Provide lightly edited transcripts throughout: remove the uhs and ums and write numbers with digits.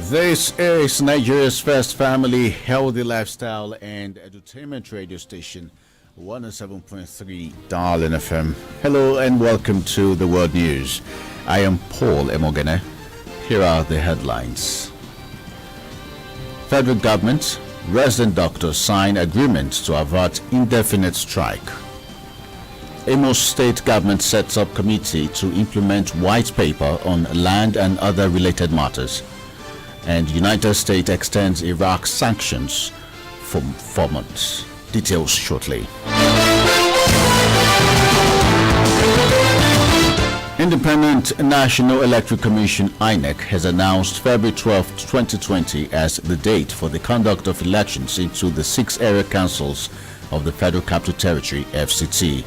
This is Nigeria's first family healthy lifestyle and entertainment radio station, 107.3 Darling FM. Hello and welcome to the World News. I am Paul Emoghene. Here are the headlines. Federal government, resident doctors sign agreement to avert indefinite strike. Imo state government sets up committee to implement white paper on land and other related matters. And United States extends Iraq sanctions for 4 months. Details shortly. Independent National Electoral Commission (INEC) has announced February 12, 2020 as the date for the conduct of elections into the 6 area councils of the Federal Capital Territory (FCT).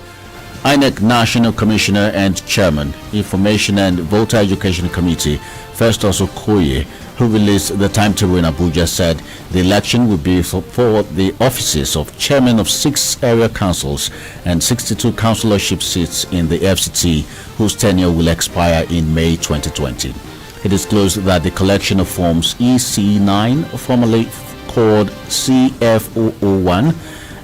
INEC National Commissioner and Chairman, Information and Voter Education Committee, Festus Okoye, who released the timetable in Abuja, said the election will be for the offices of chairman of 6 area councils and 62 councillorship seats in the FCT, whose tenure will expire in May 2020. He disclosed that the collection of forms EC9, formerly called CF001,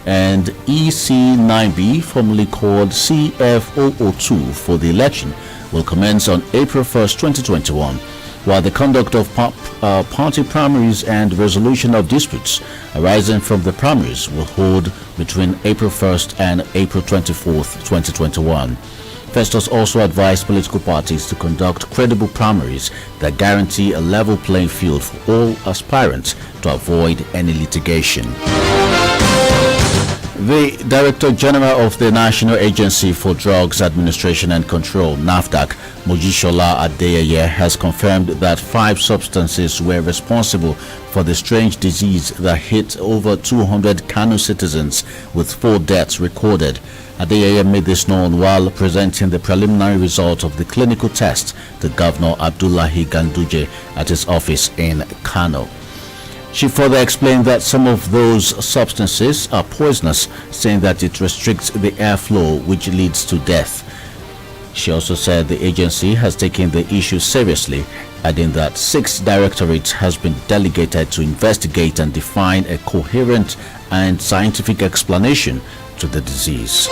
and EC9B, formerly called CF002, for the election will commence on April 1st, 2021, while the conduct of party primaries and resolution of disputes arising from the primaries will hold between April 1st and April 24th, 2021. Festus also advised political parties to conduct credible primaries that guarantee a level playing field for all aspirants to avoid any litigation. The Director General of the National Agency for Drugs Administration and Control, NAFDAC, Mojisola Adeyeye, has confirmed that 5 substances were responsible for the strange disease that hit over 200 Kano citizens, with 4 deaths recorded. Adeyeye made this known while presenting the preliminary result of the clinical test to Governor Abdullahi Ganduje at his office in Kano. She further explained that some of those substances are poisonous, saying that it restricts the airflow, which leads to death. She also said the agency has taken the issue seriously, adding that 6 directorates has been delegated to investigate and define a coherent and scientific explanation to the disease.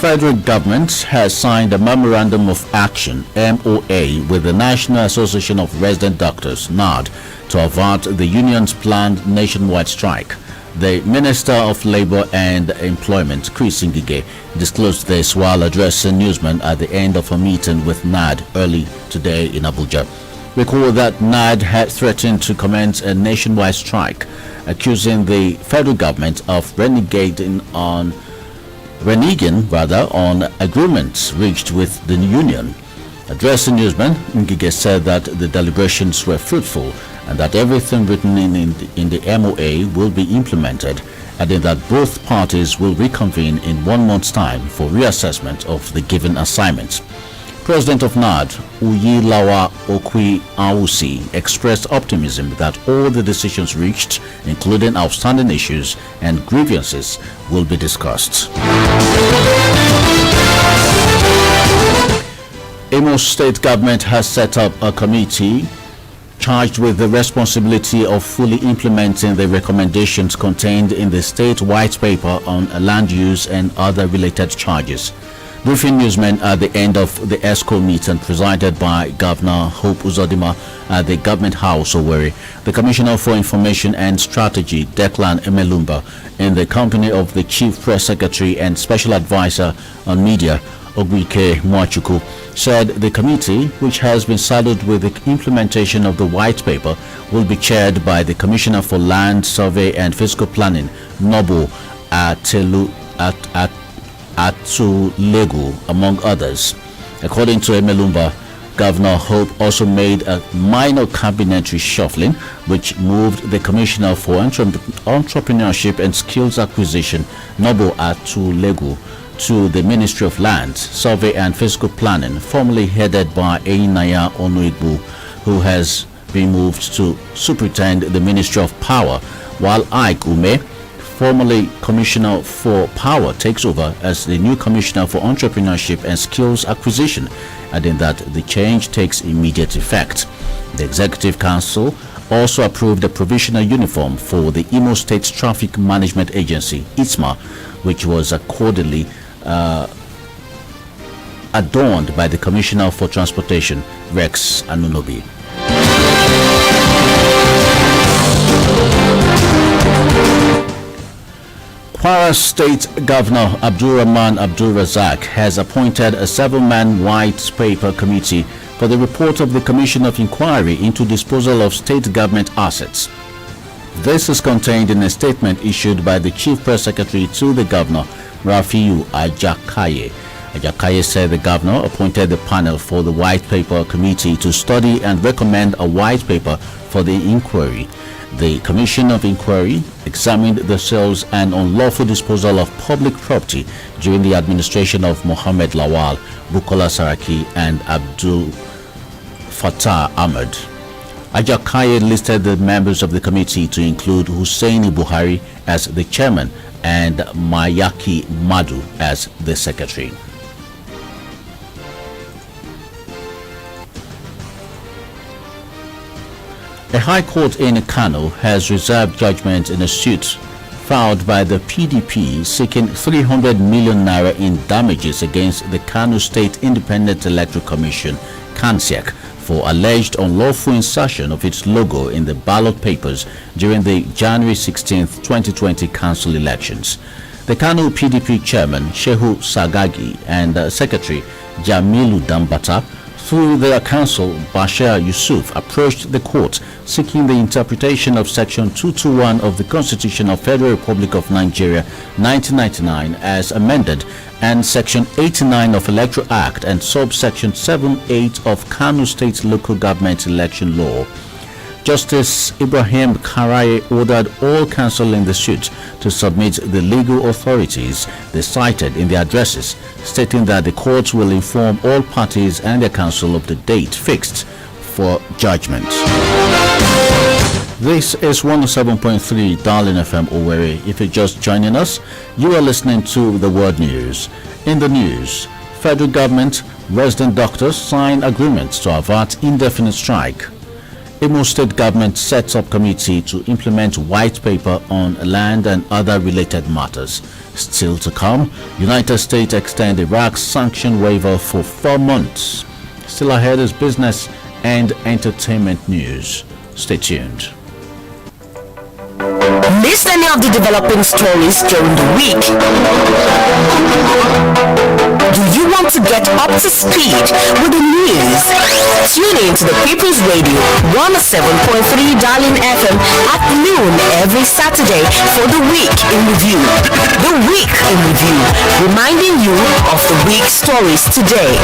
Federal government has signed a Memorandum of Action (MOA) with the National Association of Resident Doctors (NARD) to avert the union's planned nationwide strike. The Minister of Labour and Employment, Chris Ngige, disclosed this while addressing newsmen at the end of a meeting with NARD early today in Abuja. Recall that NARD had threatened to commence a nationwide strike, accusing the federal government of reneging on agreements reached with the union. Addressing newsmen, Ngige said that the deliberations were fruitful and that everything written in the MOA will be implemented, adding that both parties will reconvene in 1 month's time for reassessment of the given assignments. President of NARD, Uyilawa Okwi Awusi, expressed optimism that all the decisions reached, including outstanding issues and grievances, will be discussed. Imo State government has set up a committee charged with the responsibility of fully implementing the recommendations contained in the state white paper on land use and other related charges. Briefing newsmen at the end of the ESCO meeting presided by Governor Hope Uzodimma at the Government House, Owerri, the Commissioner for Information and Strategy, Declan Emelumba, in the company of the Chief Press Secretary and Special Advisor on Media, Ogwike Mwachuku, said the committee, which has been saddled with the implementation of the white paper, will be chaired by the Commissioner for Land, Survey and Fiscal Planning, Nobo Atulegu, among others. According to Emelumba, Governor Hope also made a minor cabinet reshuffling, which moved the Commissioner for Entrepreneurship and Skills Acquisition, Nobo Atulegu, to the Ministry of Land, Survey and Fiscal Planning, formerly headed by Einaya Onuigbu, who has been moved to superintend the Ministry of Power, while Ike Ume, formerly Commissioner for Power, takes over as the new Commissioner for Entrepreneurship and Skills Acquisition, adding that the change takes immediate effect. The Executive Council also approved a provisional uniform for the Imo State Traffic Management Agency, ITMA, which was accordingly adorned by the Commissioner for Transportation, Rex Anunobi. Kwara State Governor Abdulrahman Abdulrazak has appointed a 7-man white paper committee for the report of the Commission of Inquiry into disposal of state government assets. This is contained in a statement issued by the Chief Press Secretary to the Governor, Rafiu Ajakaye. Ajakaye said the Governor appointed the panel for the White Paper Committee to study and recommend a white paper for the inquiry. The Commission of Inquiry examined the sales and unlawful disposal of public property during the administration of Mohammed Lawal, Bukola Saraki and Abdul Fattah Ahmed. Ajakaye listed the members of the committee to include Husseini Buhari as the chairman and Mayaki Madu as the secretary. A high court in Kano has reserved judgment in a suit filed by the PDP seeking 300 million naira in damages against the Kano State Independent Electoral Commission, KANSEC, for alleged unlawful insertion of its logo in the ballot papers during the January 16, 2020 council elections. The Kano PDP chairman, Shehu Sagagi, and Secretary Jamilu Dambata, through their counsel, Bashir Yusuf, approached the court seeking the interpretation of Section 221 of the Constitution of Federal Republic of Nigeria 1999 as amended and Section 89 of Electoral Act and Subsection 7(8) of Kano State Local Government Election Law. Justice Ibrahim Karaye ordered all counsel in the suit to submit the legal authorities they cited in their addresses, stating that the court will inform all parties and their counsel of the date fixed for judgment. This is 107.3 Darling FM Owerri. If you're just joining us, you are listening to the World News. In the news, federal government, resident doctors sign agreements to avert indefinite strike. Imo State government sets up committee to implement white paper on land and other related matters. Still to come, United States extend Iraq's sanction waiver for 4 months. Still ahead is business and entertainment news. Stay tuned. Miss any of the developing stories during the week? Do you want to get up to speed with the news? Tune in to the People's Radio 107.3 Darling FM at noon every Saturday for the Week in Review. The Week in Review, reminding you of the week's stories today.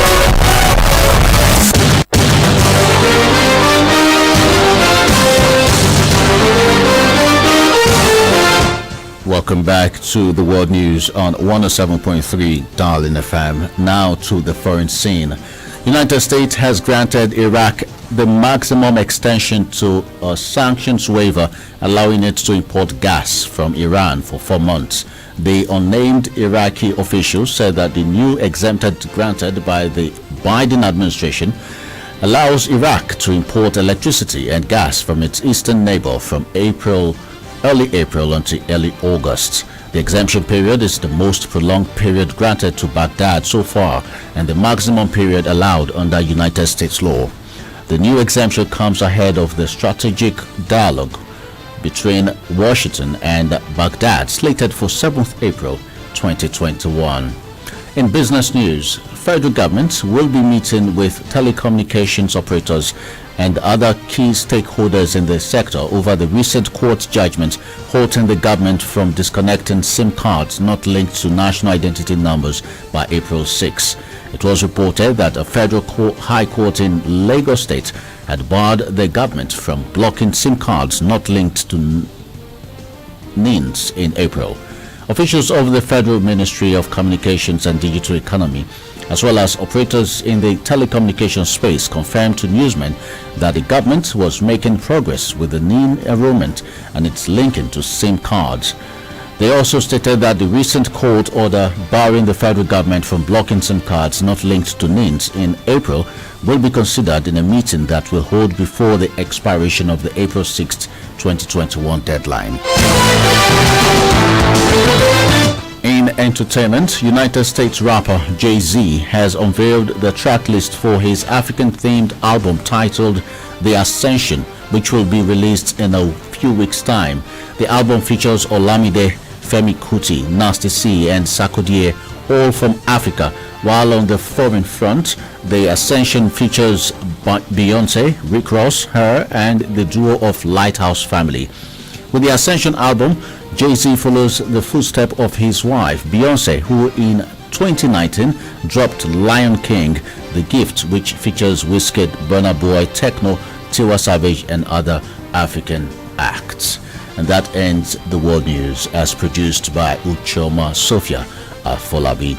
Welcome back to the World News on 107.3 Darling FM. Now to the foreign scene. United States has granted Iraq the maximum extension to a sanctions waiver, allowing it to import gas from Iran for 4 months. The unnamed Iraqi official said that the new exemption granted by the Biden administration allows Iraq to import electricity and gas from its eastern neighbor from early April until early August. The exemption period is the most prolonged period granted to Baghdad so far and the maximum period allowed under United States law. The new exemption comes ahead of the strategic dialogue between Washington and Baghdad slated for 7th April 2021. In business news, federal government will be meeting with telecommunications operators and other key stakeholders in the sector over the recent court judgment halting the government from disconnecting SIM cards not linked to national identity numbers by April 6. It was reported that a federal high court in Lagos State had barred the government from blocking SIM cards not linked to NINs in April. Officials of the Federal Ministry of Communications and Digital Economy, as well as operators in the telecommunications space, confirmed to newsmen that the government was making progress with the NIN enrollment and its linking to SIM cards. They also stated that the recent court order barring the federal government from blocking SIM cards not linked to NINs in April will be considered in a meeting that will hold before the expiration of the April 6, 2021 deadline. In entertainment, United States rapper Jay-Z has unveiled the track list for his African-themed album titled The Ascension, which will be released in a few weeks' time. The album features Olamide, Femi Kuti, Nasty C, and Sarkodie, all from Africa, while on the foreign front, The Ascension features Beyonce, Rick Ross, her, and the duo of Lighthouse Family. With the Ascension album, Jay-Z follows the footsteps of his wife, Beyonce, who in 2019 dropped Lion King, The Gift, which features Wizkid, Burna Boy, Techno, Tiwa Savage, and other African acts. And that ends the world news as produced by Uchoma Sophia Afolabi.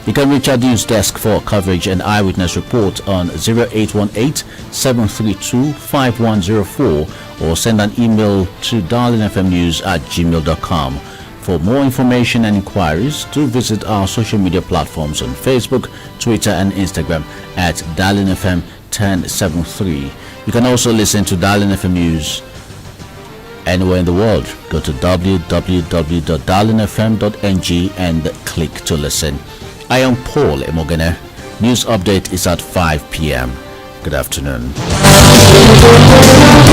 You can reach our news desk for coverage and eyewitness report on 0818-732-5104 or send an email to darlingfmnews@gmail.com. For more information and inquiries, do visit our social media platforms on Facebook, Twitter, and Instagram at DarlingFM 1073. You can also listen to Darling FM News anywhere in the world. Go to www.darlingfm.ng and click to listen. I am Paul Emoghene. News update is at 5 p.m. Good afternoon.